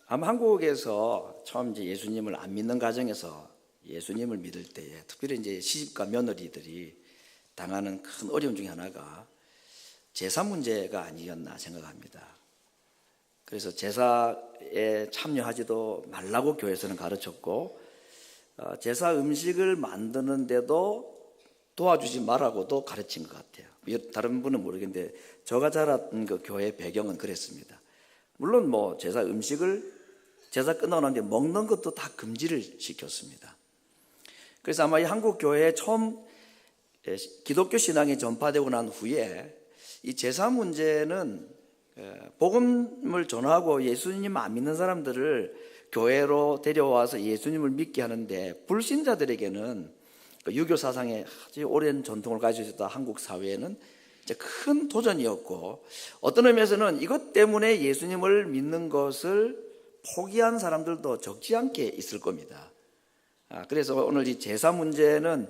아마 한국에서 처음 이제 예수님을 안 믿는 가정에서 예수님을 믿을 때에 특별히 이제 시집과 며느리들이 당하는 큰 어려움 중에 하나가 제사 문제가 아니었나 생각합니다. 그래서 제사에 참여하지도 말라고 교회에서는 가르쳤고, 제사 음식을 만드는데도 도와주지 말라고도 가르친 것 같아요. 다른 분은 모르겠는데 제가 자랐던 그 교회 배경은 그랬습니다. 물론 뭐 제사 음식을 제사 끝나고 난 뒤에 먹는 것도 다 금지를 시켰습니다. 그래서 아마 이 한국 교회에 처음 기독교 신앙이 전파되고 난 후에 이 제사 문제는 복음을 전하고 예수님 안 믿는 사람들을 교회로 데려와서 예수님을 믿게 하는데, 불신자들에게는 유교 사상의 아주 오랜 전통을 가지고 있었던 한국 사회에는 큰 도전이었고, 어떤 의미에서는 이것 때문에 예수님을 믿는 것을 포기한 사람들도 적지 않게 있을 겁니다. 그래서 오늘 이 제사 문제는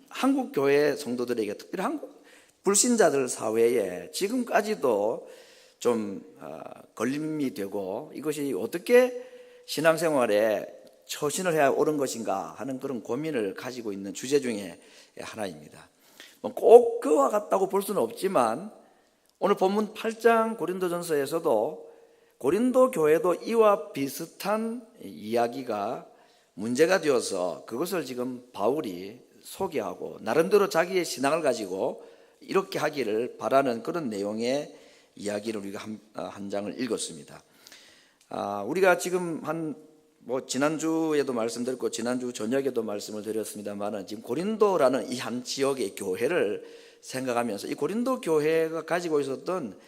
한국 교회 성도들에게, 특별히 한국 불신자들 사회에 지금까지도 좀 걸림이 되고, 이것이 어떻게 신앙생활에 처신을 해야 옳은 것인가 하는 그런 고민을 가지고 있는 주제 중에 하나입니다. 꼭 그와 같다고 볼 수는 없지만, 오늘 본문 8장 고린도전서에서도 고린도 교회도 이와 비슷한 이야기가 문제가 되어서 그것을 지금 바울이 소개하고 나름대로 자기의 신앙을 가지고 이렇게 하기를 바라는 그런 내용의 이야기를 우리가 한 장을 읽었습니다. 우리가 지금 지난주에도 말씀드렸고 지난주 저녁에도 말씀을 드렸습니다만, 지금 고린도라는 이 한 지역의 교회를 생각하면서 이 고린도 교회가 가지고 있었던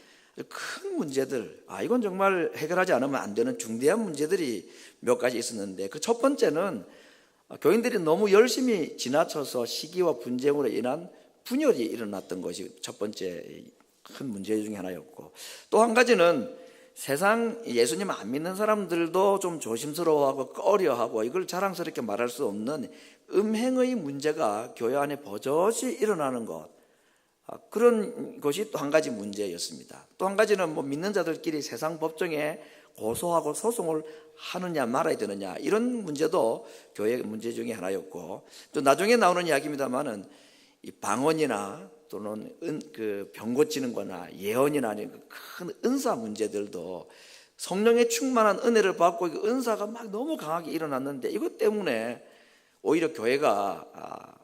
큰 문제들, 이건 정말 해결하지 않으면 안 되는 중대한 문제들이 몇 가지 있었는데, 그 첫 번째는 교인들이 너무 열심히 지나쳐서 시기와 분쟁으로 인한 분열이 일어났던 것이 첫 번째 큰 문제 중에 하나였고, 또 한 가지는 세상 예수님 안 믿는 사람들도 좀 조심스러워하고 꺼려하고 이걸 자랑스럽게 말할 수 없는 음행의 문제가 교회 안에 버젓이 일어나는 것, 그런 것이 또 한 가지 문제였습니다. 또 한 가지는 믿는 자들끼리 세상 법정에 고소하고 소송을 하느냐 말아야 되느냐, 이런 문제도 교회 문제 중에 하나였고, 또 나중에 나오는 이야기입니다만은 이 방언이나 또는 병 고치는 거나 예언이나 큰 은사 문제들도 성령의 충만한 은혜를 받고 그 은사가 막 너무 강하게 일어났는데, 이것 때문에 오히려 교회가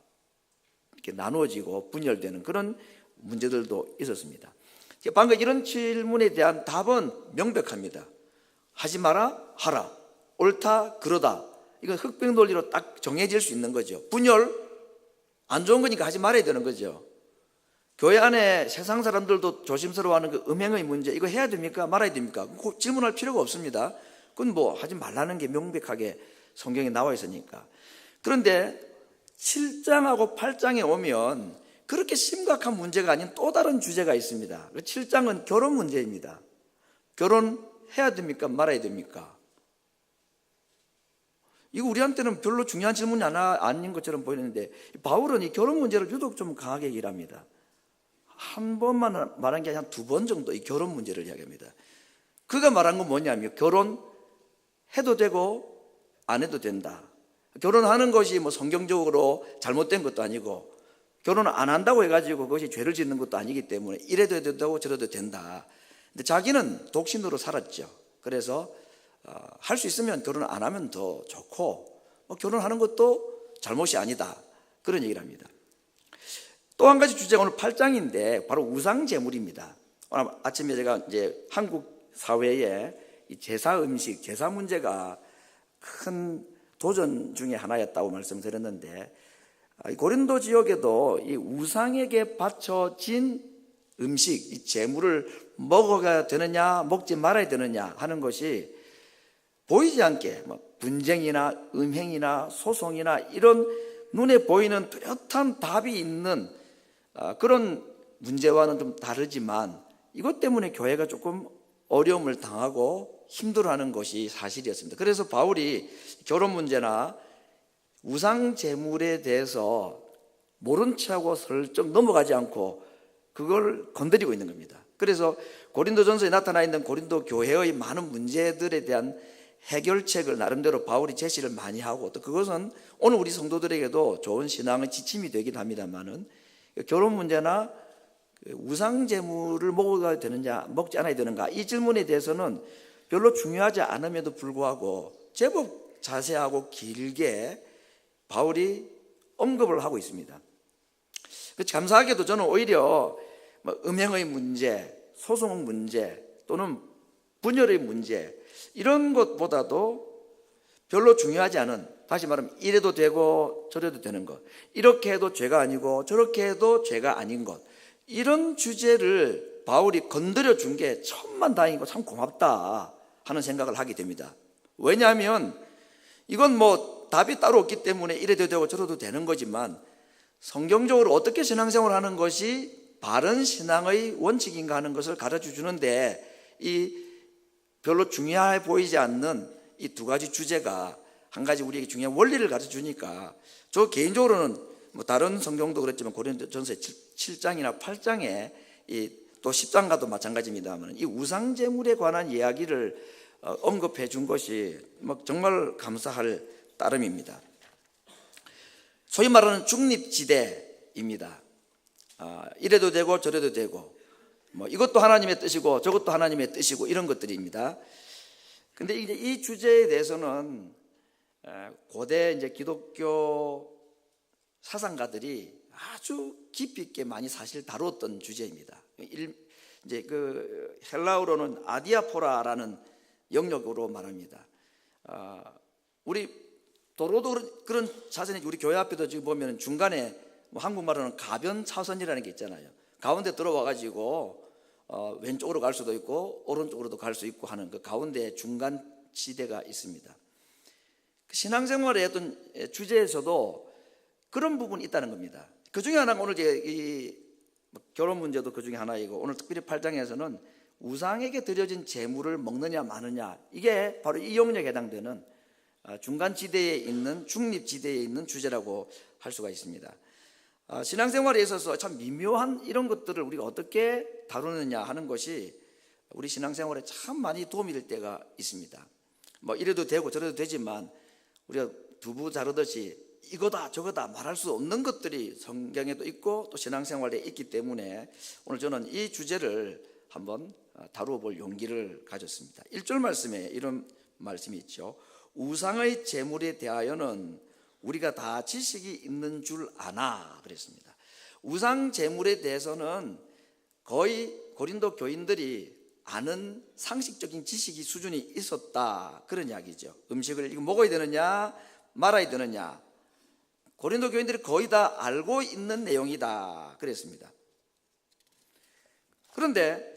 이렇게 나누어지고 분열되는 그런 문제들도 있었습니다. 방금 이런 질문에 대한 답은 명백합니다. 하지 마라, 하라. 옳다, 그러다. 이건 흑백 논리로 딱 정해질 수 있는 거죠. 분열, 안 좋은 거니까 하지 말아야 되는 거죠. 교회 안에 세상 사람들도 조심스러워하는 그 음행의 문제, 이거 해야 됩니까? 말아야 됩니까? 질문할 필요가 없습니다. 그건 하지 말라는 게 명백하게 성경에 나와 있으니까. 그런데 7장하고 8장에 오면 그렇게 심각한 문제가 아닌 또 다른 주제가 있습니다. 7장은 결혼 문제입니다. 결혼해야 됩니까? 말아야 됩니까? 이거 우리한테는 별로 중요한 질문이 아닌 것처럼 보이는데, 바울은 이 결혼 문제를 유독 좀 강하게 얘기합니다. 한 번만 말한 게 아니라 두 번 정도 이 결혼 문제를 이야기합니다. 그가 말한 건 뭐냐면, 결혼해도 되고 안 해도 된다. 결혼하는 것이 성경적으로 잘못된 것도 아니고, 결혼을 안 한다고 해가지고 그것이 죄를 짓는 것도 아니기 때문에 이래도 된다고 저래도 된다. 근데 자기는 독신으로 살았죠. 그래서 할 수 있으면 결혼 안 하면 더 좋고, 결혼하는 것도 잘못이 아니다, 그런 얘기를 합니다. 또 한 가지 주제가 오늘 8장인데 바로 우상 제물입니다. 오늘 아침에 제가 이제 한국 사회에 이 제사 음식, 제사 문제가 큰 도전 중에 하나였다고 말씀드렸는데, 고린도 지역에도 이 우상에게 바쳐진 음식, 이 제물을 먹어야 되느냐 먹지 말아야 되느냐 하는 것이 보이지 않게 분쟁이나 음행이나 소송이나 이런 눈에 보이는 뚜렷한 답이 있는 그런 문제와는 좀 다르지만, 이것 때문에 교회가 조금 어려움을 당하고 힘들어하는 것이 사실이었습니다. 그래서 바울이 결혼 문제나 우상 제물에 대해서 모른 척하고 슬쩍 넘어가지 않고 그걸 건드리고 있는 겁니다. 그래서 고린도전서에 나타나 있는 고린도 교회의 많은 문제들에 대한 해결책을 나름대로 바울이 제시를 많이 하고, 또 그것은 오늘 우리 성도들에게도 좋은 신앙의 지침이 되긴 합니다만은, 결혼 문제나 우상 제물을 먹어야 되느냐 먹지 않아야 되는가, 이 질문에 대해서는 별로 중요하지 않음에도 불구하고 제법 자세하고 길게 바울이 언급을 하고 있습니다. 감사하게도 저는 오히려 음행의 문제, 소송 문제 또는 분열의 문제, 이런 것보다도 별로 중요하지 않은, 다시 말하면 이래도 되고 저래도 되는 것, 이렇게 해도 죄가 아니고 저렇게 해도 죄가 아닌 것, 이런 주제를 바울이 건드려 준 게 천만다행이고 참 고맙다 하는 생각을 하게 됩니다. 왜냐하면 이건 답이 따로 없기 때문에 이래도 되고 저래도 되는 거지만, 성경적으로 어떻게 신앙생활을 하는 것이 바른 신앙의 원칙인가 하는 것을 가르쳐 주는데, 이 별로 중요해 보이지 않는 이 두 가지 주제가 한 가지 우리에게 중요한 원리를 가르쳐 주니까, 저 개인적으로는 다른 성경도 그랬지만 고린도전서 7장이나 8장에 또 10장과도 마찬가지입니다만, 이 우상 제물에 관한 이야기를 언급해 준 것이 정말 감사할 따름입니다. 소위 말하는 중립지대입니다. 이래도 되고 저래도 되고, 이것도 하나님의 뜻이고 저것도 하나님의 뜻이고, 이런 것들입니다. 근데 이제 이 주제에 대해서는 고대 이제 기독교 사상가들이 아주 깊이 있게 많이 사실 다루었던 주제입니다. 이제 그 헬라어로는 아디아포라라는 영역으로 말합니다. 우리 도로도 그런 차선이, 우리 교회 앞에도 지금 보면 중간에 한국말로는 가변 차선이라는 게 있잖아요. 가운데 들어와 가지고 왼쪽으로 갈 수도 있고 오른쪽으로도 갈 수 있고 하는 그 가운데 중간 지대가 있습니다. 신앙생활의 어떤 주제에서도 그런 부분이 있다는 겁니다. 그 중에 하나가 오늘 이 결혼 문제도 그 중에 하나이고, 오늘 특별히 8장에서는 우상에게 드려진 제물을 먹느냐 마느냐, 이게 바로 이 영역에 해당되는 중간 지대에 있는, 중립 지대에 있는 주제라고 할 수가 있습니다. 신앙생활에 있어서 참 미묘한 이런 것들을 우리가 어떻게 다루느냐 하는 것이 우리 신앙생활에 참 많이 도움이 될 때가 있습니다. 이래도 되고 저래도 되지만, 우리가 두부 자르듯이 이거다 저거다 말할 수 없는 것들이 성경에도 있고 또 신앙생활에 있기 때문에, 오늘 저는 이 주제를 한번 다루어 볼 용기를 가졌습니다. 1절 말씀에 이런 말씀이 있죠. 우상의 제물에 대하여는 우리가 다 지식이 있는 줄 아나, 그랬습니다. 우상 제물에 대해서는 거의 고린도 교인들이 아는 상식적인 지식이 수준이 있었다, 그런 이야기죠. 음식을 이거 먹어야 되느냐 말아야 되느냐, 고린도 교인들이 거의 다 알고 있는 내용이다, 그랬습니다. 그런데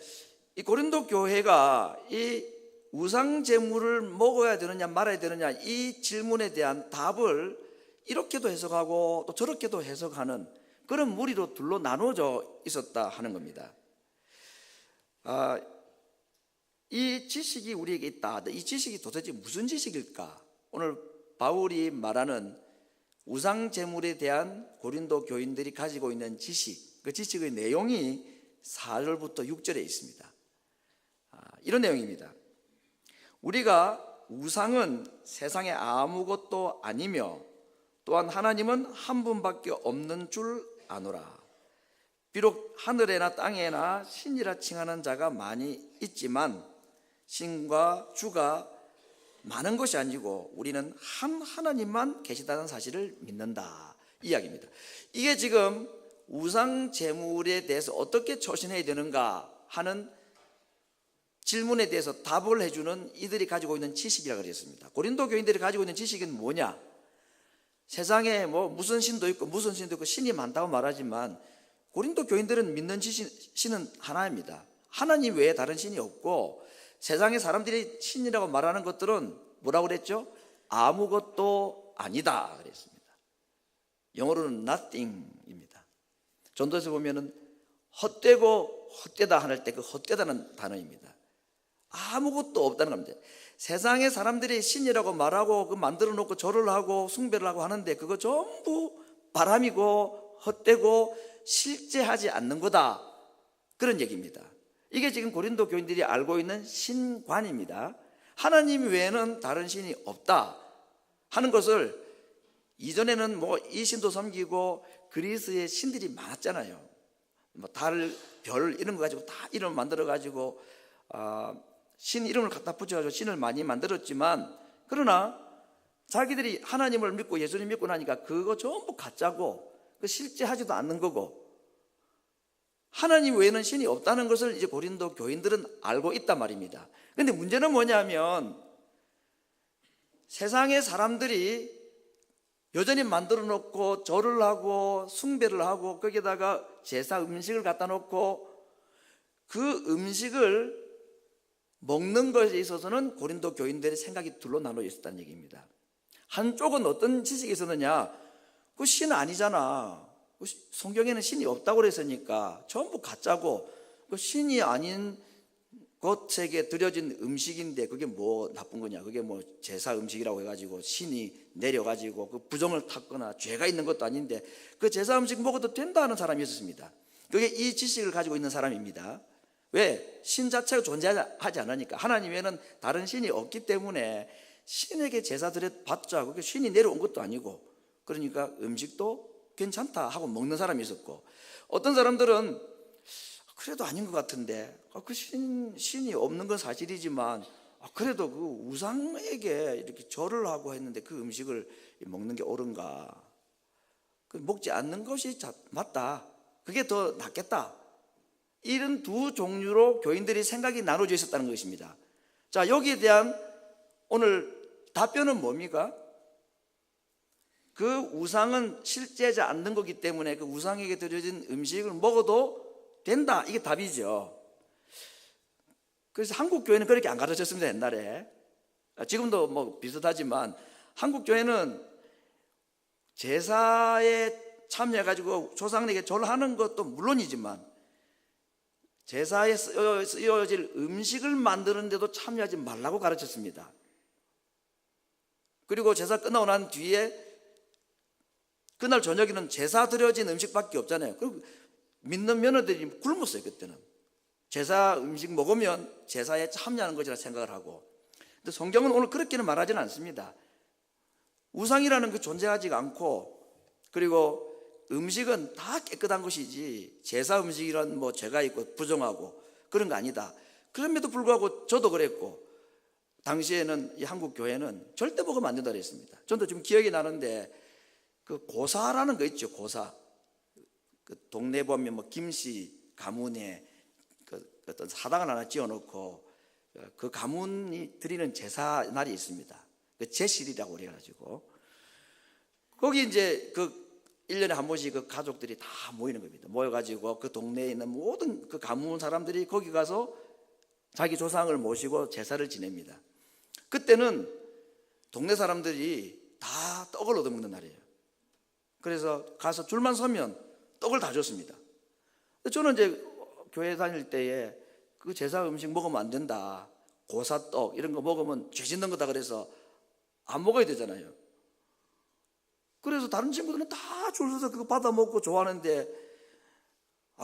이 고린도 교회가 이 우상 제물을 먹어야 되느냐 말아야 되느냐, 이 질문에 대한 답을 이렇게도 해석하고 또 저렇게도 해석하는 그런 무리로 둘로 나누어져 있었다 하는 겁니다. 이 지식이 우리에게 있다. 이 지식이 도대체 무슨 지식일까? 오늘 바울이 말하는 우상 제물에 대한 고린도 교인들이 가지고 있는 지식, 그 지식의 내용이 4절부터 6절에 있습니다. 이런 내용입니다. 우리가 우상은 세상에 아무것도 아니며 또한 하나님은 한 분밖에 없는 줄 아노라. 비록 하늘에나 땅에나 신이라 칭하는 자가 많이 있지만 신과 주가 많은 것이 아니고 우리는 한 하나님만 계시다는 사실을 믿는다, 이 이야기입니다. 이게 지금 우상 제물에 대해서 어떻게 처신해야 되는가 하는 질문에 대해서 답을 해주는 이들이 가지고 있는 지식이라고 그랬습니다. 고린도 교인들이 가지고 있는 지식은 뭐냐? 세상에 무슨 신도 있고 무슨 신도 있고 신이 많다고 말하지만, 고린도 교인들은 믿는 신은 하나입니다. 하나님 외에 다른 신이 없고, 세상의 사람들이 신이라고 말하는 것들은 뭐라고 그랬죠? 아무것도 아니다 그랬습니다. 영어로는 nothing입니다. 전도에서 보면은 헛되고 헛되다 할 때 그 헛되다는 단어입니다. 아무것도 없다는 겁니다. 세상의 사람들이 신이라고 말하고 그 만들어 놓고 절을 하고 숭배를 하고 하는데, 그거 전부 바람이고 헛되고 실제하지 않는 거다, 그런 얘기입니다. 이게 지금 고린도 교인들이 알고 있는 신관입니다. 하나님 외에는 다른 신이 없다 하는 것을, 이전에는 뭐 이 신도 섬기고 그리스의 신들이 많았잖아요. 뭐 달, 별 이런 거 가지고 다 이름 만들어 가지고 신 이름을 갖다 붙여가지고 신을 많이 만들었지만, 그러나 자기들이 하나님을 믿고 예수님 믿고 나니까 그거 전부 가짜고 그 실제 하지도 않는 거고, 하나님 외에는 신이 없다는 것을 이제 고린도 교인들은 알고 있단 말입니다. 그런데 문제는 뭐냐면, 세상의 사람들이 여전히 만들어 놓고 절을 하고 숭배를 하고 거기에다가 제사 음식을 갖다 놓고 그 음식을 먹는 것에 있어서는 고린도 교인들의 생각이 둘로 나눠 있었다는 얘기입니다. 한쪽은 어떤 지식이 있었느냐, 그 신 아니잖아, 성경에는 신이 없다고 그랬으니까 전부 가짜고, 그 신이 아닌 곳에게 드려진 음식인데 그게 뭐 나쁜 거냐, 그게 뭐 제사 음식이라고 해가지고 신이 내려가지고 그 부정을 탔거나 죄가 있는 것도 아닌데 그 제사 음식 먹어도 된다는 사람이 있었습니다. 그게 이 지식을 가지고 있는 사람입니다. 왜? 신 자체가 존재하지 않으니까, 하나님 외에는 다른 신이 없기 때문에 신에게 제사 드려봤자 그게 신이 내려온 것도 아니고, 그러니까 음식도 괜찮다 하고 먹는 사람이 있었고, 어떤 사람들은 그래도 아닌 것 같은데, 그 신이 없는 건 사실이지만 그래도 그 우상에게 이렇게 절을 하고 했는데 그 음식을 먹는 게 옳은가, 먹지 않는 것이 맞다, 그게 더 낫겠다, 이런 두 종류로 교인들이 생각이 나눠져 있었다는 것입니다. 자, 여기에 대한 오늘 답변은 뭡니까? 그 우상은 실제하지 않는 거기 때문에 그 우상에게 드려진 음식을 먹어도 된다, 이게 답이죠. 그래서 한국 교회는 그렇게 안 가르쳤습니다, 옛날에. 지금도 뭐 비슷하지만 한국 교회는 제사에 참여해가지고 조상에게 절하는 것도 물론이지만 제사에 쓰여질 음식을 만드는 데도 참여하지 말라고 가르쳤습니다. 그리고 제사 끝나고 난 뒤에 그날 저녁에는 제사 드려진 음식밖에 없잖아요. 그리고 믿는 며느리들이 굶었어요, 그때는. 제사 음식 먹으면 제사에 참여하는 것이라 생각을 하고. 근데 성경은 오늘 그렇게는 말하지는 않습니다. 우상이라는 게 존재하지가 않고, 그리고 음식은 다 깨끗한 것이지 제사 음식이란 뭐 죄가 있고 부정하고 그런 거 아니다. 그럼에도 불구하고 저도 그랬고, 당시에는 이 한국 교회는 절대 먹으면 안 된다 그랬습니다. 저도 지금 기억이 나는데 그 고사라는 거 있죠, 고사. 그 동네 보면 뭐 김씨 가문에 그 어떤 사당을 하나 지어놓고 그 가문이 드리는 제사 날이 있습니다. 그 제실이라고 그래가지고 거기 이제 그 1년에 한 번씩 그 가족들이 다 모이는 겁니다. 모여가지고 그 동네에 있는 모든 그 가문 사람들이 거기 가서 자기 조상을 모시고 제사를 지냅니다. 그때는 동네 사람들이 다 떡을 얻어먹는 날이에요. 그래서 가서 줄만 서면 떡을 다 줬습니다. 저는 이제 교회 다닐 때에 그 제사 음식 먹으면 안 된다, 고사떡 이런 거 먹으면 죄 짓는 거다 그래서 안 먹어야 되잖아요. 그래서 다른 친구들은 다 줄 서서 그거 받아 먹고 좋아하는데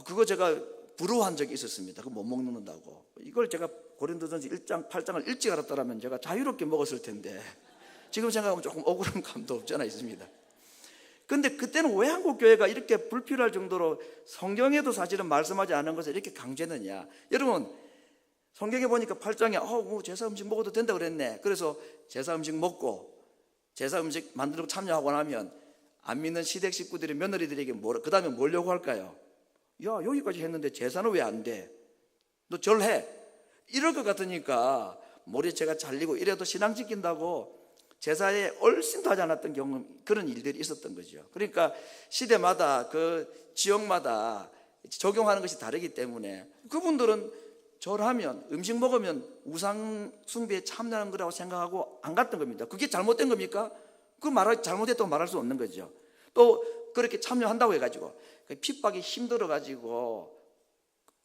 그거 제가 부러워한 적이 있었습니다. 그거 못 먹는다고. 이걸 제가 고린도전서 1장 8장을 일찍 알았더라면 제가 자유롭게 먹었을 텐데, 지금 생각하면 조금 억울한 감도 없지 않아 있습니다. 근데 그때는 왜 한국 교회가 이렇게 불필요할 정도로 성경에도 사실은 말씀하지 않은 것을 이렇게 강조했느냐. 여러분, 성경에 보니까 8장에 뭐 제사 음식 먹어도 된다 그랬네. 그래서 제사 음식 먹고 제사 음식 만들고 참여하고 나면 안 믿는 시댁 식구들이 며느리들에게 그 다음에 뭘 요구할까요? 야, 여기까지 했는데 제사는 왜 안 돼? 너 절해. 이럴 것 같으니까 머리채가 잘리고 이래도 신앙 지킨다고 제사에 얼씬도 하지 않았던 경험, 그런 일들이 있었던 거죠. 그러니까 시대마다 그 지역마다 적용하는 것이 다르기 때문에 그분들은 절하면, 음식 먹으면 우상 숭배에 참여하는 거라고 생각하고 안 갔던 겁니다. 그게 잘못된 겁니까? 그 잘못했다고 말할 수 없는 거죠. 또 그렇게 참여한다고 해가지고 핍박이 힘들어가지고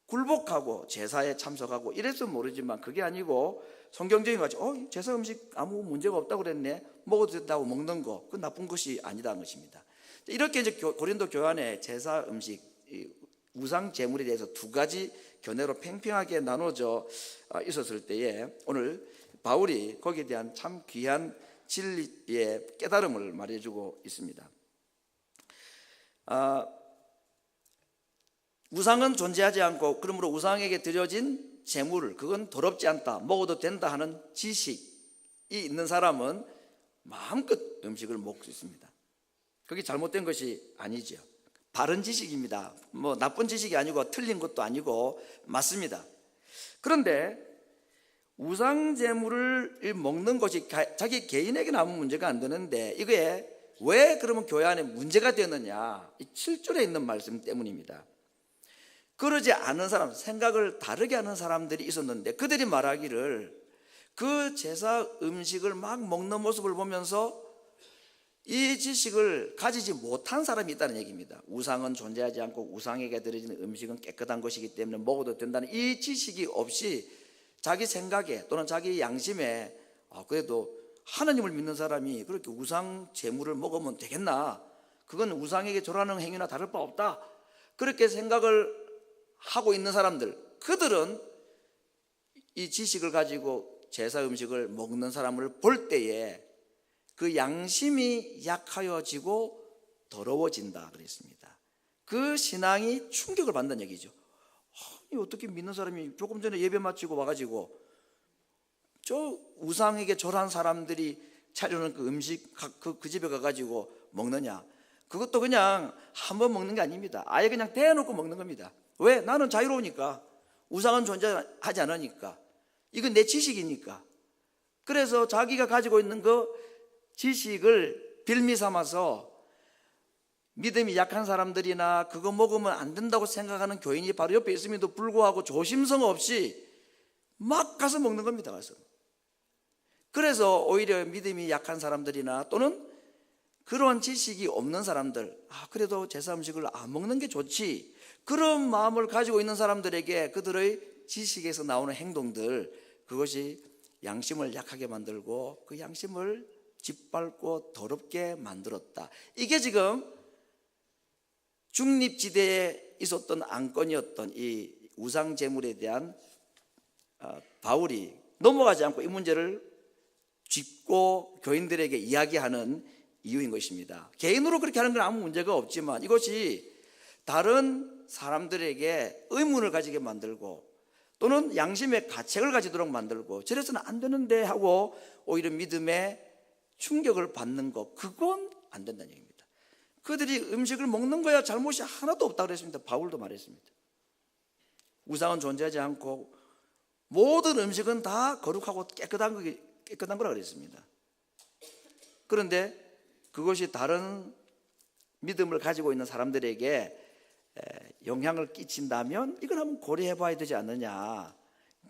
굴복하고 제사에 참석하고 이랬으면 모르지만 그게 아니고 성경적인 거지. 제사 음식 아무 문제가 없다고 그랬네, 먹어도 된다고 먹는 거, 그 나쁜 것이 아니다는 것입니다. 이렇게 이제 고린도 교회 안에 제사 음식, 우상 제물에 대해서 두 가지 교내로 팽팽하게 나눠져 있었을 때에 오늘 바울이 거기에 대한 참 귀한 진리의 깨달음을 말해주고 있습니다. 우상은 존재하지 않고 그러므로 우상에게 드려진 제물, 그건 더럽지 않다, 먹어도 된다 하는 지식이 있는 사람은 마음껏 음식을 먹을 수 있습니다. 그게 잘못된 것이 아니죠. 바른 지식입니다. 뭐 나쁜 지식이 아니고 틀린 것도 아니고 맞습니다. 그런데 우상 제물을 먹는 것이 자기 개인에게 남은 문제가 안 되는데 이게 왜 그러면 교회 안에 문제가 되느냐, 이 7절에 있는 말씀 때문입니다. 그러지 않은 사람, 생각을 다르게 하는 사람들이 있었는데 그들이 말하기를 그 제사 음식을 막 먹는 모습을 보면서 이 지식을 가지지 못한 사람이 있다는 얘기입니다. 우상은 존재하지 않고 우상에게 드려지는 음식은 깨끗한 것이기 때문에 먹어도 된다는 이 지식이 없이 자기 생각에 또는 자기 양심에 그래도 하나님을 믿는 사람이 그렇게 우상 제물을 먹으면 되겠나, 그건 우상에게 절하는 행위나 다를 바 없다, 그렇게 생각을 하고 있는 사람들, 그들은 이 지식을 가지고 제사 음식을 먹는 사람을 볼 때에 그 양심이 약하여지고 더러워진다 그랬습니다. 그 신앙이 충격을 받는 얘기죠. 아니, 어떻게 믿는 사람이 조금 전에 예배 마치고 와가지고 저 우상에게 절한 사람들이 차려놓은 그 음식 그 집에 가가지고 먹느냐. 그것도 그냥 한 번 먹는 게 아닙니다. 아예 그냥 대놓고 먹는 겁니다. 왜? 나는 자유로우니까. 우상은 존재하지 않으니까. 이건 내 지식이니까. 그래서 자기가 가지고 있는 그 지식을 빌미 삼아서 믿음이 약한 사람들이나 그거 먹으면 안 된다고 생각하는 교인이 바로 옆에 있음에도 불구하고 조심성 없이 막 가서 먹는 겁니다. 가서. 그래서 오히려 믿음이 약한 사람들이나 또는 그런 지식이 없는 사람들, 그래도 제사 음식을 안 먹는 게 좋지, 그런 마음을 가지고 있는 사람들에게 그들의 지식에서 나오는 행동들, 그것이 양심을 약하게 만들고 그 양심을 짓밟고 더럽게 만들었다. 이게 지금 중립지대에 있었던 안건이었던 이 우상제물에 대한 바울이 넘어가지 않고 이 문제를 짚고 교인들에게 이야기하는 이유인 것입니다. 개인으로 그렇게 하는 건 아무 문제가 없지만 이것이 다른 사람들에게 의문을 가지게 만들고 또는 양심의 가책을 가지도록 만들고 저래서는 안 되는데 하고 오히려 믿음에 충격을 받는 것, 그건 안 된다는 얘기입니다. 그들이 음식을 먹는 거야 잘못이 하나도 없다고 그랬습니다. 바울도 말했습니다. 우상은 존재하지 않고 모든 음식은 다 거룩하고 깨끗한 거라 그랬습니다. 그런데 그것이 다른 믿음을 가지고 있는 사람들에게 영향을 끼친다면 이걸 한번 고려해 봐야 되지 않느냐.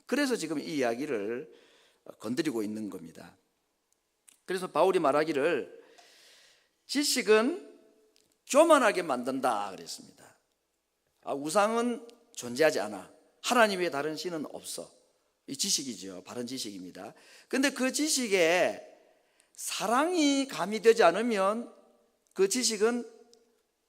그래서 지금 이 이야기를 건드리고 있는 겁니다. 그래서 바울이 말하기를 지식은 교만하게 만든다 그랬습니다. 우상은 존재하지 않아. 하나님 외에 다른 신은 없어. 이 지식이죠. 바른 지식입니다. 근데 그 지식에 사랑이 가미되지 않으면 그 지식은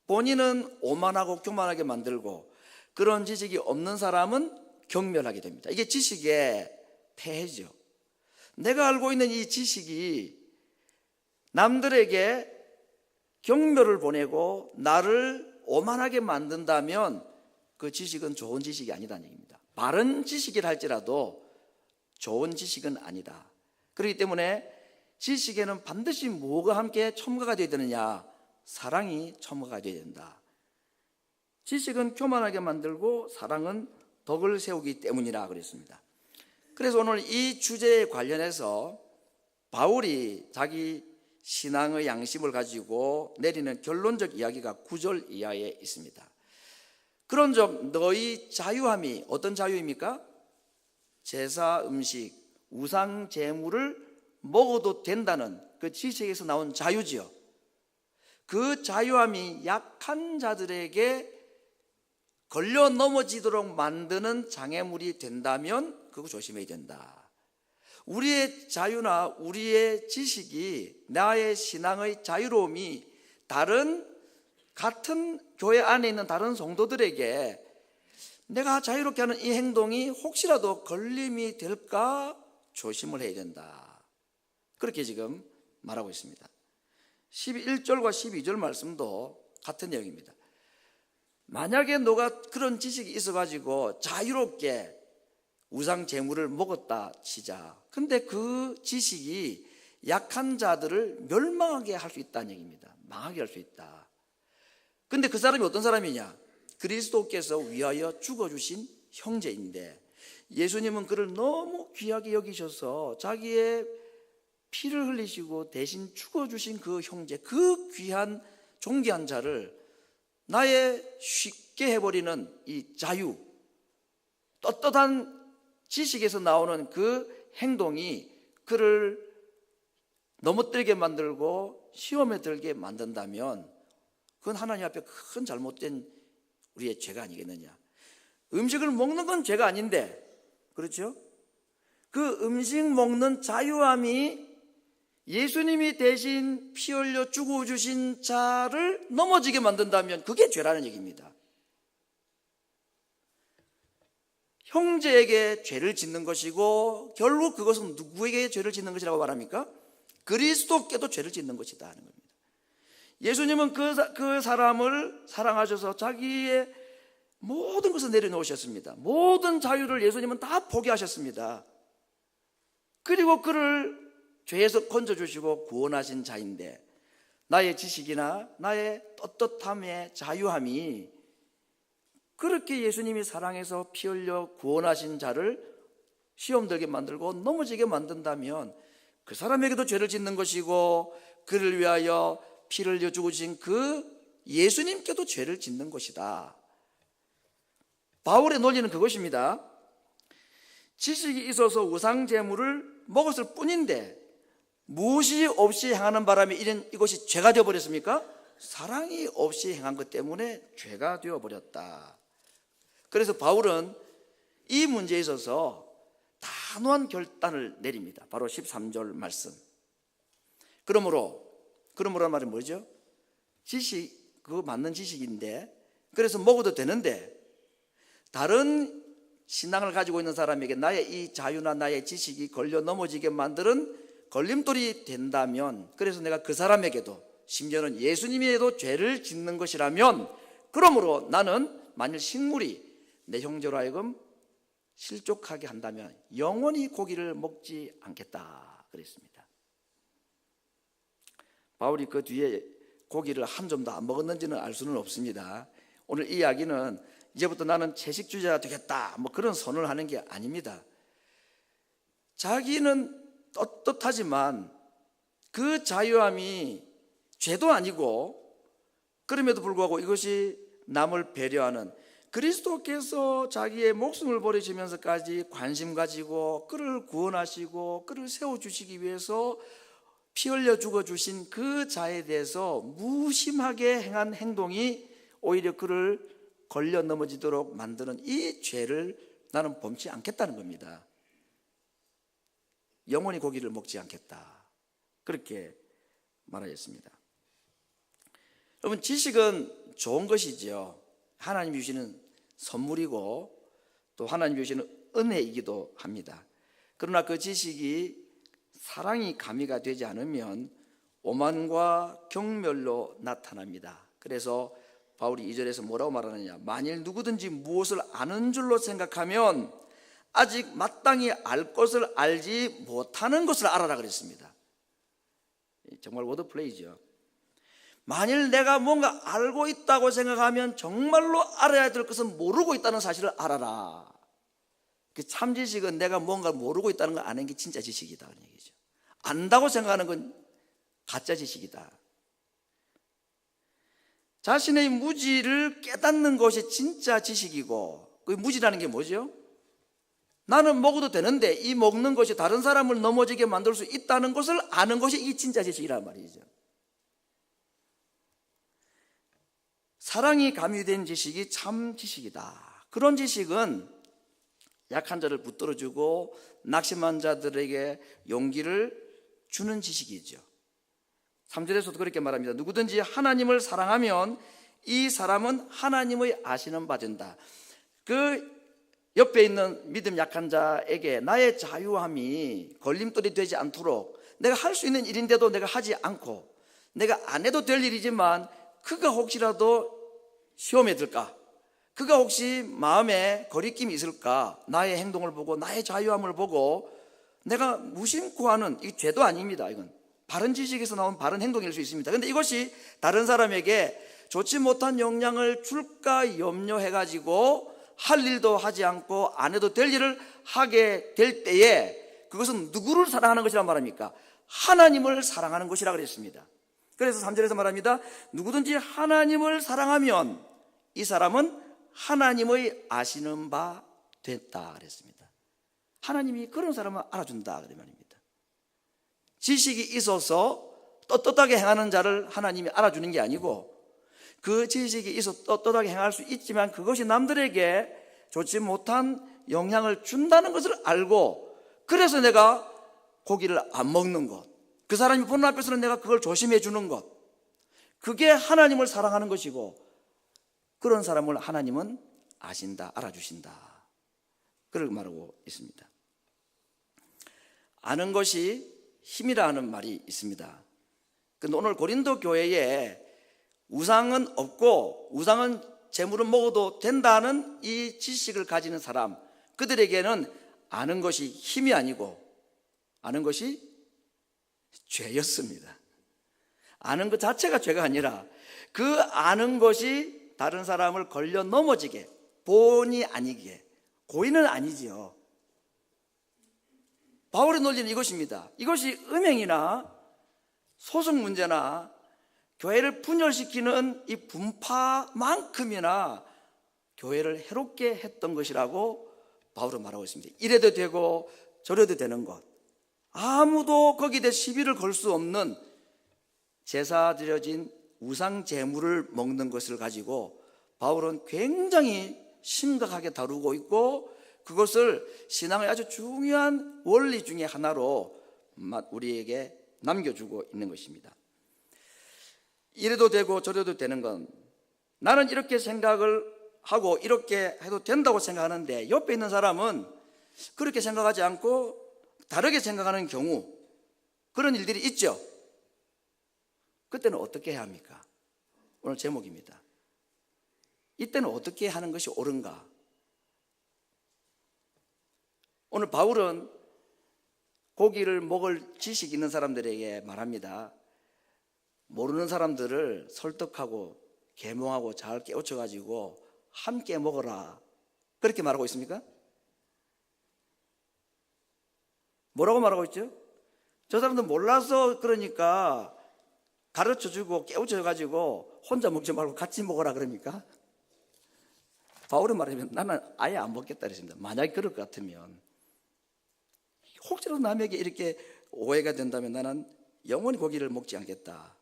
본인은 오만하고 교만하게 만들고 그런 지식이 없는 사람은 경멸하게 됩니다. 이게 지식의 폐해죠. 내가 알고 있는 이 지식이 남들에게 경멸을 보내고 나를 오만하게 만든다면 그 지식은 좋은 지식이 아니다는 얘기입니다. 바른 지식이라 할지라도 좋은 지식은 아니다. 그렇기 때문에 지식에는 반드시 뭐가 함께 첨가가 되어야 되느냐? 사랑이 첨가가 되어야 된다. 지식은 교만하게 만들고 사랑은 덕을 세우기 때문이라 그랬습니다. 그래서 오늘 이 주제에 관련해서 바울이 자기 신앙의 양심을 가지고 내리는 결론적 이야기가 9절 이하에 있습니다. 그런즉 너희 자유함이 어떤 자유입니까? 제사 음식, 우상 제물을 먹어도 된다는 그 지식에서 나온 자유지요. 그 자유함이 약한 자들에게 걸려 넘어지도록 만드는 장애물이 된다면 그거 조심해야 된다. 우리의 자유나 우리의 지식이, 나의 신앙의 자유로움이 같은 교회 안에 있는 다른 성도들에게 내가 자유롭게 하는 이 행동이 혹시라도 걸림이 될까 조심을 해야 된다. 그렇게 지금 말하고 있습니다. 11절과 12절 말씀도 같은 내용입니다. 만약에 너가 그런 지식이 있어가지고 자유롭게 우상 제물을 먹었다 치자. 근데 그 지식이 약한 자들을 멸망하게 할 수 있다는 얘기입니다. 망하게 할 수 있다. 근데 그 사람이 어떤 사람이냐? 그리스도께서 위하여 죽어주신 형제인데, 예수님은 그를 너무 귀하게 여기셔서 자기의 피를 흘리시고 대신 죽어주신 그 형제, 그 귀한 존귀한 자를 나의 쉽게 해버리는 이 자유, 떳떳한 지식에서 나오는 그 행동이 그를 넘어뜨리게 만들고 시험에 들게 만든다면 그건 하나님 앞에 큰 잘못된 우리의 죄가 아니겠느냐. 음식을 먹는 건 죄가 아닌데, 그렇죠? 그 음식 먹는 자유함이 예수님이 대신 피 흘려 죽어주신 자를 넘어지게 만든다면 그게 죄라는 얘기입니다. 형제에게 죄를 짓는 것이고 결국 그것은 누구에게 죄를 짓는 것이라고 말합니까? 그리스도께도 죄를 짓는 것이다 하는 겁니다. 예수님은 그 사람을 사랑하셔서 자기의 모든 것을 내려놓으셨습니다. 모든 자유를 예수님은 다 포기하셨습니다. 그리고 그를 죄에서 건져주시고 구원하신 자인데, 나의 지식이나 나의 떳떳함의 자유함이 그렇게 예수님이 사랑해서 피 흘려 구원하신 자를 시험 들게 만들고 넘어지게 만든다면 그 사람에게도 죄를 짓는 것이고 그를 위하여 피를 흘려 죽으신 그 예수님께도 죄를 짓는 것이다. 바울의 논리는 그것입니다. 지식이 있어서 우상 제물을 먹었을 뿐인데 무엇이 없이 행하는 바람에 이것이 죄가 되어버렸습니까? 사랑이 없이 행한 것 때문에 죄가 되어버렸다. 그래서 바울은 이 문제에 있어서 단호한 결단을 내립니다. 바로 13절 말씀. 그러므로 말은 뭐죠? 지식, 그거 맞는 지식인데, 그래서 먹어도 되는데 다른 신앙을 가지고 있는 사람에게 나의 이 자유나 나의 지식이 걸려 넘어지게 만드는 걸림돌이 된다면, 그래서 내가 그 사람에게도 심지어는 예수님에게도 죄를 짓는 것이라면, 그러므로 나는 만일 식물이 내 형제로 하여금 실족하게 한다면 영원히 고기를 먹지 않겠다 그랬습니다. 바울이 그 뒤에 고기를 한 점도 안 먹었는지는 알 수는 없습니다. 오늘 이 이야기는 이제부터 나는 채식주의자가 되겠다 뭐 그런 선언을 하는 게 아닙니다. 자기는 떳떳하지만 그 자유함이 죄도 아니고, 그럼에도 불구하고 이것이 남을 배려하는, 그리스도께서 자기의 목숨을 버리시면서까지 관심 가지고 그를 구원하시고 그를 세워주시기 위해서 피 흘려 죽어주신 그 자에 대해서 무심하게 행한 행동이 오히려 그를 걸려 넘어지도록 만드는 이 죄를 나는 범치 않겠다는 겁니다. 영원히 고기를 먹지 않겠다, 그렇게 말하였습니다. 여러분, 지식은 좋은 것이지요. 하나님이 주시는 선물이고 또 하나님이 주시는 은혜이기도 합니다. 그러나 그 지식이 사랑이 가미가 되지 않으면 오만과 경멸로 나타납니다. 그래서 바울이 2절에서 뭐라고 말하느냐, 만일 누구든지 무엇을 아는 줄로 생각하면 아직 마땅히 알 것을 알지 못하는 것을 알아라 그랬습니다. 정말 워드플레이죠. 만일 내가 뭔가 알고 있다고 생각하면 정말로 알아야 될 것은 모르고 있다는 사실을 알아라. 그 참지식은 내가 뭔가 모르고 있다는 걸 아는 게 진짜 지식이다 그런 얘기죠. 안다고 생각하는 건 가짜 지식이다. 자신의 무지를 깨닫는 것이 진짜 지식이고, 그 무지라는 게 뭐죠? 나는 먹어도 되는데 이 먹는 것이 다른 사람을 넘어지게 만들 수 있다는 것을 아는 것이 이 진짜 지식이란 말이죠. 사랑이 가미된 지식이 참 지식이다. 그런 지식은 약한 자를 붙들어주고 낙심한 자들에게 용기를 주는 지식이죠. 3절에서도 그렇게 말합니다. 누구든지 하나님을 사랑하면 이 사람은 하나님의 아시는 바 된다. 그 옆에 있는 믿음 약한 자에게 나의 자유함이 걸림돌이 되지 않도록 내가 할 수 있는 일인데도 내가 하지 않고 내가 안 해도 될 일이지만 그가 혹시라도 시험에 들까? 그가 혹시 마음에 거리낌이 있을까? 나의 행동을 보고 나의 자유함을 보고 내가 무심코 하는, 이 죄도 아닙니다. 이건 바른 지식에서 나온 바른 행동일 수 있습니다. 그런데 이것이 다른 사람에게 좋지 못한 영향을 줄까 염려해가지고 할 일도 하지 않고 안 해도 될 일을 하게 될 때에 그것은 누구를 사랑하는 것이란 말입니까? 하나님을 사랑하는 것이라 그랬습니다. 그래서 3절에서 말합니다. 누구든지 하나님을 사랑하면 이 사람은 하나님의 아시는 바 됐다 그랬습니다. 하나님이 그런 사람을 알아준다 그 말입니다. 지식이 있어서 떳떳하게 행하는 자를 하나님이 알아주는 게 아니고 그 지식이 있어 떳떳하게 행할 수 있지만 그것이 남들에게 좋지 못한 영향을 준다는 것을 알고 그래서 내가 고기를 안 먹는 것, 그 사람이 보는 앞에서는 내가 그걸 조심해 주는 것, 그게 하나님을 사랑하는 것이고 그런 사람을 하나님은 아신다, 알아주신다 그렇게 말하고 있습니다. 아는 것이 힘이라 하는 말이 있습니다. 근데 오늘 고린도 교회에 우상은 없고 우상은 재물은 먹어도 된다는 이 지식을 가지는 사람, 그들에게는 아는 것이 힘이 아니고 아는 것이 죄였습니다. 아는 것 자체가 죄가 아니라 그 아는 것이 다른 사람을 걸려 넘어지게, 본의 아니게, 고의는 아니지요. 바울의 논리는 이것입니다. 이것이 음행이나 소송 문제나 교회를 분열시키는 이 분파만큼이나 교회를 해롭게 했던 것이라고 바울은 말하고 있습니다. 이래도 되고 저래도 되는 것, 아무도 거기에 대해 시비를 걸 수 없는 제사 드려진 우상 제물을 먹는 것을 가지고 바울은 굉장히 심각하게 다루고 있고 그것을 신앙의 아주 중요한 원리 중에 하나로 우리에게 남겨주고 있는 것입니다. 이래도 되고 저래도 되는 건 나는 이렇게 생각을 하고 이렇게 해도 된다고 생각하는데 옆에 있는 사람은 그렇게 생각하지 않고 다르게 생각하는 경우, 그런 일들이 있죠. 그때는 어떻게 해야 합니까? 오늘 제목입니다. 이때는 어떻게 하는 것이 옳은가? 오늘 바울은 고기를 먹을 지식 있는 사람들에게 말합니다. 모르는 사람들을 설득하고 계몽하고 잘 깨우쳐가지고 함께 먹어라, 그렇게 말하고 있습니까? 뭐라고 말하고 있죠? 저 사람들 몰라서 그러니까 가르쳐주고 깨우쳐가지고 혼자 먹지 말고 같이 먹어라 그럽니까? 바울은 말하면 나는 아예 안 먹겠다 그랬습니다. 만약에 그럴 것 같으면, 혹시라도 남에게 이렇게 오해가 된다면 나는 영원히 고기를 먹지 않겠다.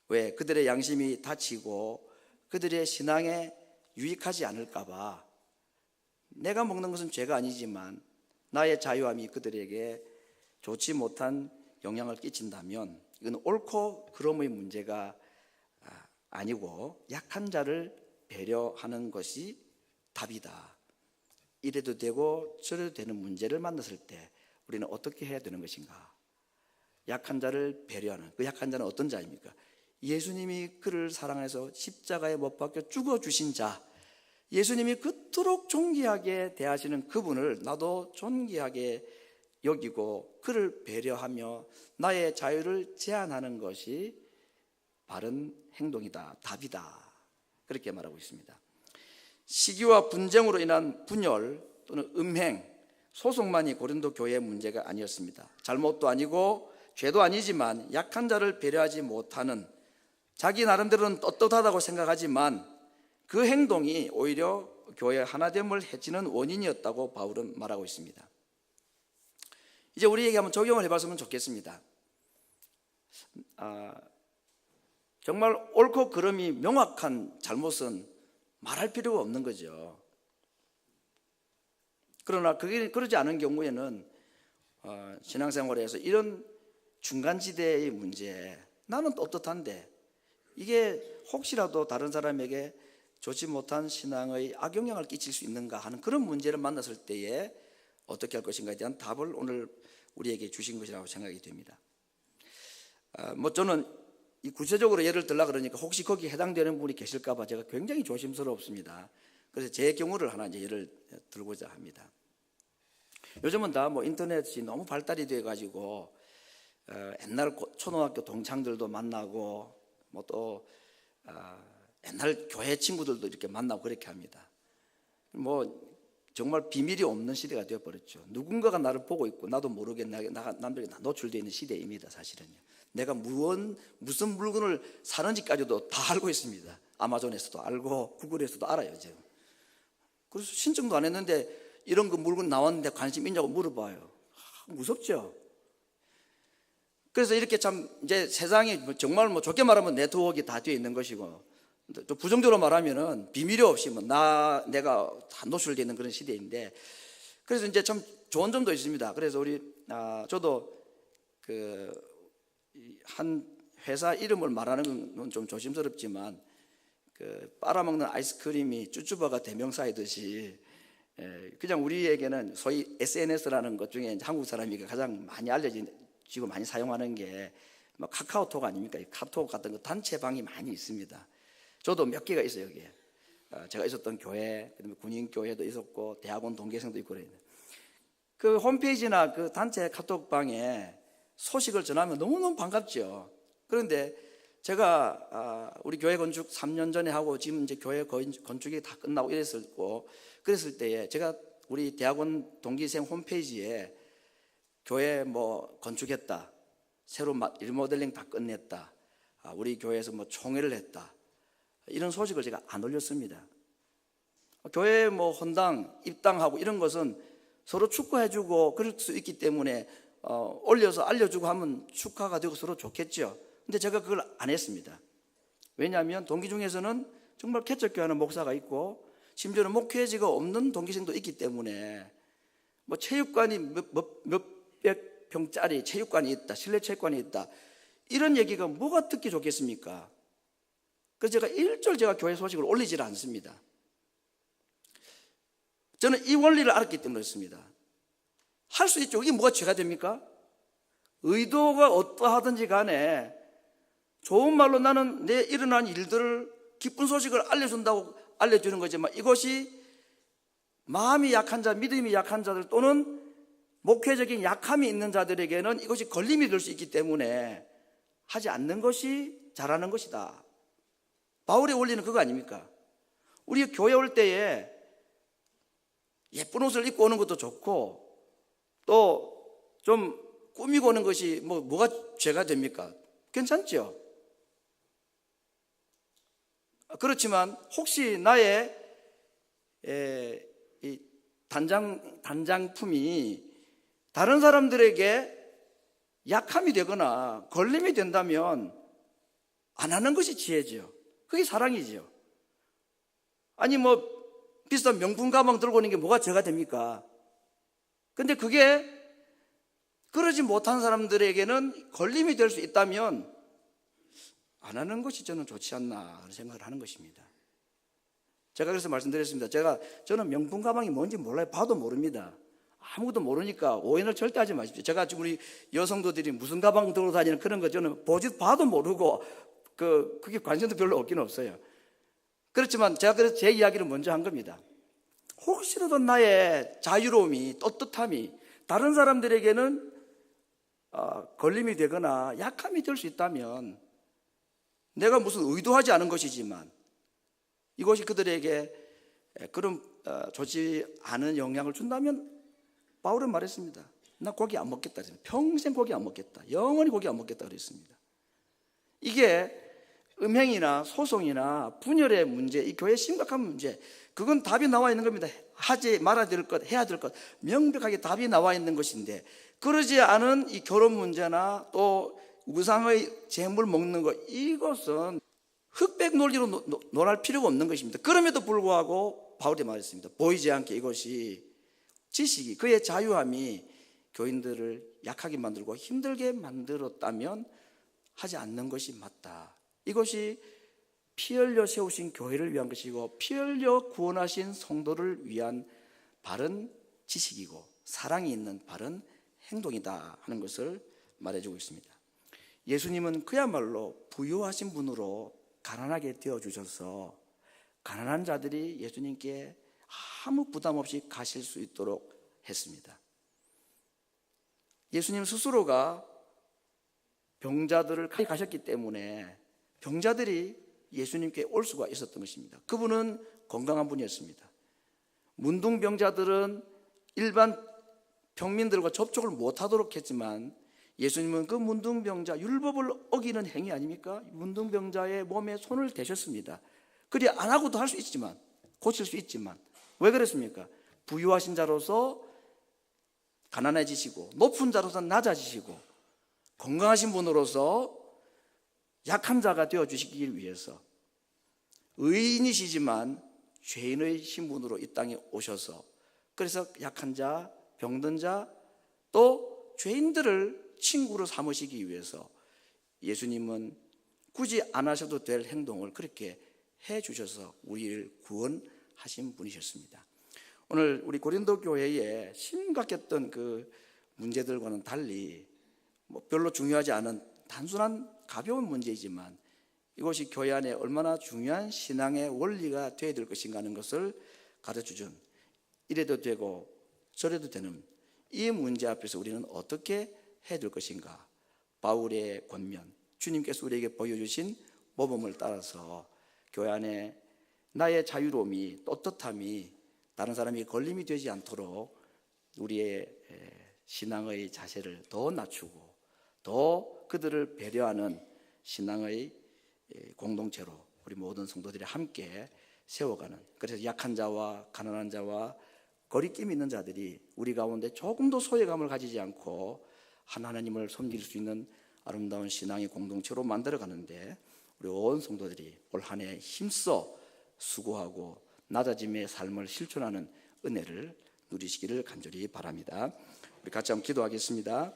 왜? 그들의 양심이 다치고 그들의 신앙에 유익하지 않을까 봐. 내가 먹는 것은 죄가 아니지만 나의 자유함이 그들에게 좋지 못한 영향을 끼친다면 이건 옳고 그름의 문제가 아니고 약한 자를 배려하는 것이 답이다. 이래도 되고 저래도 되는 문제를 만났을 때 우리는 어떻게 해야 되는 것인가? 약한 자를 배려하는, 그 약한 자는 어떤 자입니까? 예수님이 그를 사랑해서 십자가에 못 박혀 죽어주신 자, 예수님이 그토록 존귀하게 대하시는 그분을 나도 존귀하게 여기고 그를 배려하며 나의 자유를 제한하는 것이 바른 행동이다, 답이다, 그렇게 말하고 있습니다. 시기와 분쟁으로 인한 분열 또는 음행, 소송만이 고린도 교회의 문제가 아니었습니다. 잘못도 아니고 죄도 아니지만 약한 자를 배려하지 못하는, 자기 나름대로는 떳떳하다고 생각하지만 그 행동이 오히려 교회의 하나됨을 해치는 원인이었다고 바울은 말하고 있습니다. 이제 우리에게 한번 적용을 해봤으면 좋겠습니다. 정말 옳고 그름이 명확한 잘못은 말할 필요가 없는 거죠. 그러나 그게 그러지 않은 경우에는 신앙생활에서 이런 중간지대의 문제, 나는 떳떳한데 이게 혹시라도 다른 사람에게 좋지 못한 신앙의 악영향을 끼칠 수 있는가 하는 그런 문제를 만났을 때에 어떻게 할 것인가에 대한 답을 오늘 우리에게 주신 것이라고 생각이 됩니다. 저는 이 구체적으로 예를 들라 그러니까 혹시 거기에 해당되는 분이 계실까 봐 제가 굉장히 조심스럽습니다. 그래서 제 경우를 하나 이제 예를 들고자 합니다. 요즘은 다 인터넷이 너무 발달이 돼 가지고 옛날 초등학교 동창들도 만나고 또 옛날 교회 친구들도 이렇게 만나고 그렇게 합니다. 정말 비밀이 없는 시대가 되어버렸죠. 누군가가 나를 보고 있고 나도 모르게 남들에게 노출되어 있는 시대입니다. 사실은요. 내가 무슨 물건을 사는지까지도 다 알고 있습니다. 아마존에서도 알고 구글에서도 알아요 지금. 그래서 신청도 안 했는데 이런 거 물건 나왔는데 관심 있냐고 물어봐요. 무섭죠. 그래서 이렇게 참 이제 세상이 정말 좋게 말하면 네트워크가 다 되어 있는 것이고, 또 부정적으로 말하면은 비밀이 없이 내가 다 노출되어 있는 그런 시대인데, 그래서 이제 참 좋은 점도 있습니다. 그래서 저도 한 회사 이름을 말하는 건 좀 조심스럽지만 빨아먹는 아이스크림이 쭈쭈바가 대명사이듯이 그냥 우리에게는 소위 SNS라는 것 중에 한국 사람이 가장 많이 알려지고 많이 사용하는 게 카카오톡 아닙니까? 카톡 같은 거 단체방이 많이 있습니다. 저도 몇 개가 있어요 여기에. 제가 있었던 교회, 그다음에 군인교회도 있었고 대학원 동계생도 있고 그래요. 그 홈페이지나 그 단체 카톡방에 소식을 전하면 너무너무 반갑죠. 그런데 제가 우리 교회 건축 3년 전에 하고 지금 이제 교회 건축이 다 끝나고 그랬을 때에 제가 우리 대학원 동기생 홈페이지에 교회 건축했다, 새로 리모델링 다 끝냈다, 우리 교회에서 총회를 했다, 이런 소식을 제가 안 올렸습니다. 교회 헌당, 입당하고 이런 것은 서로 축하해주고 그럴 수 있기 때문에 올려서 알려주고 하면 축하가 되고 서로 좋겠죠. 근데 제가 그걸 안 했습니다. 왜냐하면 동기 중에서는 정말 개척교회하는 목사가 있고 심지어는 목회지가 없는 동기생도 있기 때문에 체육관이 몇백 평짜리 체육관이 있다, 실내 체육관이 있다, 이런 얘기가 뭐가 듣기 좋겠습니까? 그래서 제가 교회 소식을 올리질 않습니다. 저는 이 원리를 알았기 때문에 그렇습니다. 할 수 있죠. 이게 뭐가 죄가 됩니까? 의도가 어떠하든지 간에 좋은 말로 나는 내 일어난 일들을, 기쁜 소식을 알려주는 거지만, 이것이 마음이 약한 자, 믿음이 약한 자들 또는 목회적인 약함이 있는 자들에게는 이것이 걸림이 될 수 있기 때문에 하지 않는 것이 잘하는 것이다. 바울의 원리는 그거 아닙니까? 우리 교회 올 때에 예쁜 옷을 입고 오는 것도 좋고 또 좀 꾸미고 오는 것이 뭐가 죄가 됩니까? 괜찮죠? 그렇지만 혹시 나의 이 단장품이 다른 사람들에게 약함이 되거나 걸림이 된다면 안 하는 것이 지혜죠. 그게 사랑이죠. 아니 비싼 명품 가방 들고 오는 게 뭐가 죄가 됩니까? 근데 그게 그러지 못한 사람들에게는 걸림이 될 수 있다면 안 하는 것이 저는 좋지 않나 하는 생각을 하는 것입니다. 제가 그래서 말씀드렸습니다. 저는 명품 가방이 뭔지 몰라요. 봐도 모릅니다. 아무것도 모르니까 오해를 절대 하지 마십시오. 제가 지금 우리 여성도들이 무슨 가방 들고 다니는 그런 거 저는 봐도 모르고 그게 관심도 별로 없긴 없어요. 그렇지만 제가 그래서 제 이야기를 먼저 한 겁니다. 혹시라도 나의 자유로움이, 떳떳함이 다른 사람들에게는 걸림이 되거나 약함이 될 수 있다면, 내가 무슨 의도하지 않은 것이지만 이것이 그들에게 그런 좋지 않은 영향을 준다면, 바울은 말했습니다. 나 고기 안 먹겠다. 평생 고기 안 먹겠다. 영원히 고기 안 먹겠다 그랬습니다. 이게 음행이나 소송이나 분열의 문제, 이 교회의 심각한 문제, 그건 답이 나와 있는 겁니다. 하지 말아야 될 것, 해야 될 것, 명백하게 답이 나와 있는 것인데, 그러지 않은 이 결혼 문제나 또 우상의 재물 먹는 것, 이것은 흑백 논리로 논할 필요가 없는 것입니다. 그럼에도 불구하고 바울이 말했습니다. 보이지 않게 이것이 지식이, 그의 자유함이 교인들을 약하게 만들고 힘들게 만들었다면 하지 않는 것이 맞다. 이것이 피 흘려 세우신 교회를 위한 것이고 피 흘려 구원하신 성도를 위한 바른 지식이고 사랑이 있는 바른 행동이다 하는 것을 말해주고 있습니다. 예수님은 그야말로 부유하신 분으로 가난하게 되어주셔서 가난한 자들이 예수님께 아무 부담 없이 가실 수 있도록 했습니다. 예수님 스스로가 병자들을 가셨기 때문에 병자들이 예수님께 올 수가 있었던 것입니다. 그분은 건강한 분이었습니다. 문둥병자들은 일반 평민들과 접촉을 못하도록 했지만 예수님은 그 문둥병자, 율법을 어기는 행위 아닙니까? 문둥병자의 몸에 손을 대셨습니다. 그리 안 하고도 할 수 있지만, 고칠 수 있지만 왜 그랬습니까? 부유하신 자로서 가난해지시고 높은 자로서 낮아지시고 건강하신 분으로서 약한 자가 되어주시기 위해서 의인이시지만 죄인의 신분으로 이 땅에 오셔서 그래서 약한 자, 병든 자, 또 죄인들을 친구로 삼으시기 위해서 예수님은 굳이 안 하셔도 될 행동을 그렇게 해 주셔서 우리를 구원하신 분이셨습니다. 오늘 우리 고린도 교회에 심각했던 그 문제들과는 달리 별로 중요하지 않은 단순한 가벼운 문제이지만 이것이 교회 안에 얼마나 중요한 신앙의 원리가 되어야 될 것인가 하는 것을 가르쳐준, 이래도 되고 저래도 되는 이 문제 앞에서 우리는 어떻게 해야 될 것인가. 바울의 권면, 주님께서 우리에게 보여주신 모범을 따라서 교회 안에 나의 자유로움이, 떳떳함이 다른 사람이 걸림이 되지 않도록 우리의 신앙의 자세를 더 낮추고 더 그들을 배려하는 신앙의 공동체로 우리 모든 성도들이 함께 세워가는, 그래서 약한 자와 가난한 자와 거리낌 있는 자들이 우리 가운데 조금도 소외감을 가지지 않고 하나님을 섬길 수 있는 아름다운 신앙의 공동체로 만들어가는데 우리 온 성도들이 올 한 해 힘써 수고하고 낮아짐의 삶을 실천하는 은혜를 누리시기를 간절히 바랍니다. 우리 같이 한번 기도하겠습니다.